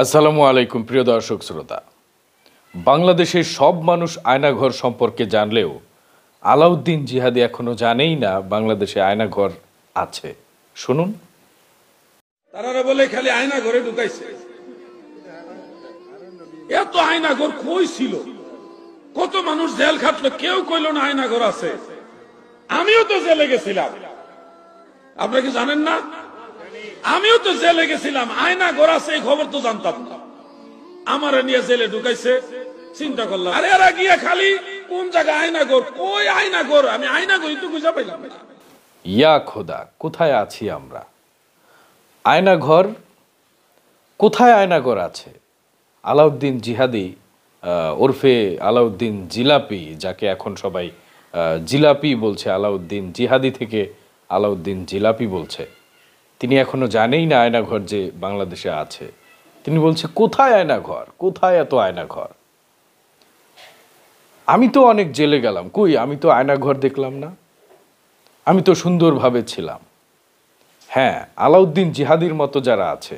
আসসালামু আলাইকুম প্রিয় দর্শক শ্রোতা। বাংলাদেশের সব মানুষ আয়নাঘর সম্পর্কে জানলেও আলাউদ্দিন জিহাদি এখনো জানেই না বাংলাদেশে আয়নাঘর আছে। শুনুন। তারা বলে খালি আয়না ঘরে ঢুকাইছে। এত আয়নাঘর কই ছিল? কত মানুষ জেল খাটলো, কেউ কইল না আয়নাঘর আছে। আমিও তো জেলে গেছিলাম, আপনারা কি জানেন না? আমিও তো জেলে গেছিলাম, আয়নাঘর আছে এই খবর তো জানতাম না। আমারে নিয়ে জেলে ঢুকাইছে, চিন্তা করলাম আরে এরা গিয়া খালি কোন জায়গায় আয়নাঘর, কই আয়নাঘর? আমি আয়নাঘরই তো খুঁজে পাইলাম না। ইয়া খোদা, কোথায় আছি আমরা? আয়নাঘর কোথায়? আয়নাঘর আছে। আলাউদ্দিন জিহাদি ওরফে আলাউদ্দিন জিলাপি, যাকে এখন সবাই জিলাপি বলছে, আলাউদ্দিন জিহাদি থেকে আলাউদ্দিন জিলাপি বলছে, তিনি এখনো জানেই না আয়নাঘর যে বাংলাদেশে আছে। তিনি বলছে কোথায় আয়নাঘর, কোথায় এত আয়নাঘর? আমি তো অনেক জেলে গেলাম, কই আমি তো আয়নাঘর দেখলাম না, আমি তো সুন্দরভাবে ছিলাম। হ্যাঁ, আলাউদ্দিন জিহাদির মতো যারা আছে,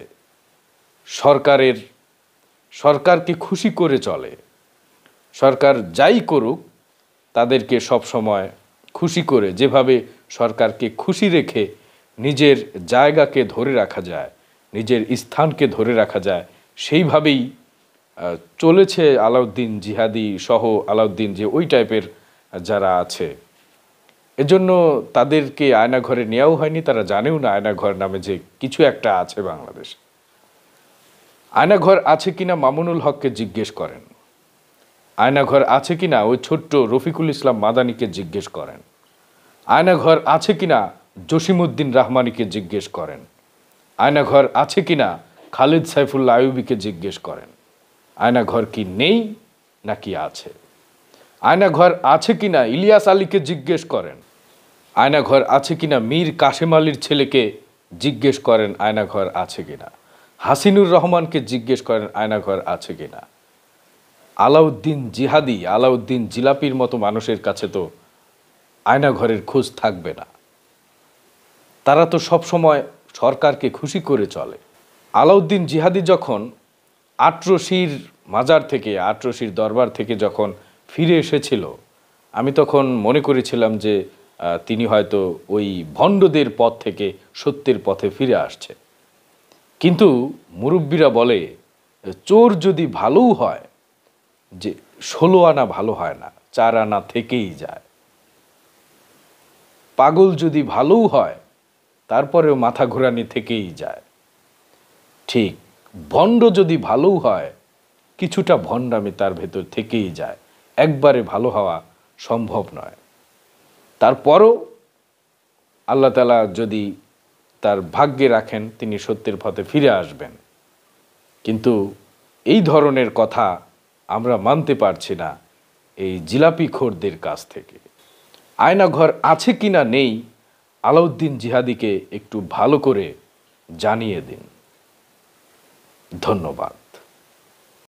সরকারকে খুশি করে চলে, সরকার যাই করুক তাদেরকে সব সময় খুশি করে, যেভাবে সরকারকে খুশি রেখে নিজের জায়গাকে ধরে রাখা যায়, নিজের স্থানকে ধরে রাখা যায়, সেইভাবেই চলেছে আলাউদ্দিন জিহাদি সহ আলাউদ্দিন যে ওই টাইপের যারা আছে। এজন্য তাদেরকে আয়নাঘরে নেওয়াও হয়নি, তারা জানেও না আয়নাঘর নামে যে কিছু একটা আছে বাংলাদেশ। আয়নাঘর আছে কিনা মামুনুল হককে জিজ্ঞেস করেন, আয়নাঘর আছে কিনা ওই ছোট্ট রফিকুল ইসলাম মাদানিকে জিজ্ঞেস করেন, আয়নাঘর আছে কিনা জসিমউদ্দিন রহমানিকে জিজ্ঞেস করেন, আয়নাঘর আছে কিনা খালিদ সাইফুল্লাহ আইয়ুবীকে জিজ্ঞেস করেন। আয়নাঘর কি নেই নাকি আছে? আয়নাঘর আছে কিনা ইলিয়াস আলীকে জিজ্ঞেস করেন, আয়নাঘর আছে কিনা মীর কাসেম আলীর ছেলেকে জিজ্ঞেস করেন আয়নাঘর আছে কিনা, হাসিনুর রহমানকে জিজ্ঞেস করেন আয়নাঘর আছে কিনা। আলাউদ্দিন জিহাদি, আলাউদ্দিন জিলাপির মতো মানুষের কাছে তো আয়নাঘরের খোঁজ থাকবে না। তারা তো সব সময় সরকারকে খুশি করে চলে। আলাউদ্দিন জিহাদি যখন আটরশির মাজার থেকে, আটরশির দরবার থেকে যখন ফিরে এসেছিল, আমি তখন মনে করেছিলাম যে তিনি হয়তো ওই ভণ্ডদের পথ থেকে সত্যের পথে ফিরে আসছে। কিন্তু মুরব্বীরা বলে, চোর যদি ভালোও হয়, যে 16 আনা ভালো হয় না, 4 আনা থেকেই যায়। পাগল যদি ভালোও হয়, তারপরেও মাথা ঘোরানি থেকেই যায়। ঠিক ভণ্ড যদি ভালোও হয়, কিছুটা ভণ্ডামি তার ভেতর থেকেই যায়। একবারে ভালো হওয়া সম্ভব নয়। তারপরও আল্লাহ তাআলা যদি তার ভাগ্যে রাখেন, তিনি সত্যের পথে ফিরে আসবেন। কিন্তু এই ধরনের কথা আমরা মানতে পারছি না এই জিলাপিখোরদের কাছ থেকে। আয়নাঘর আছে কিনা নেই, আলাউদ্দিন জিহাদিকে একটু ভালো করে জানিয়ে দিন। ধন্যবাদ।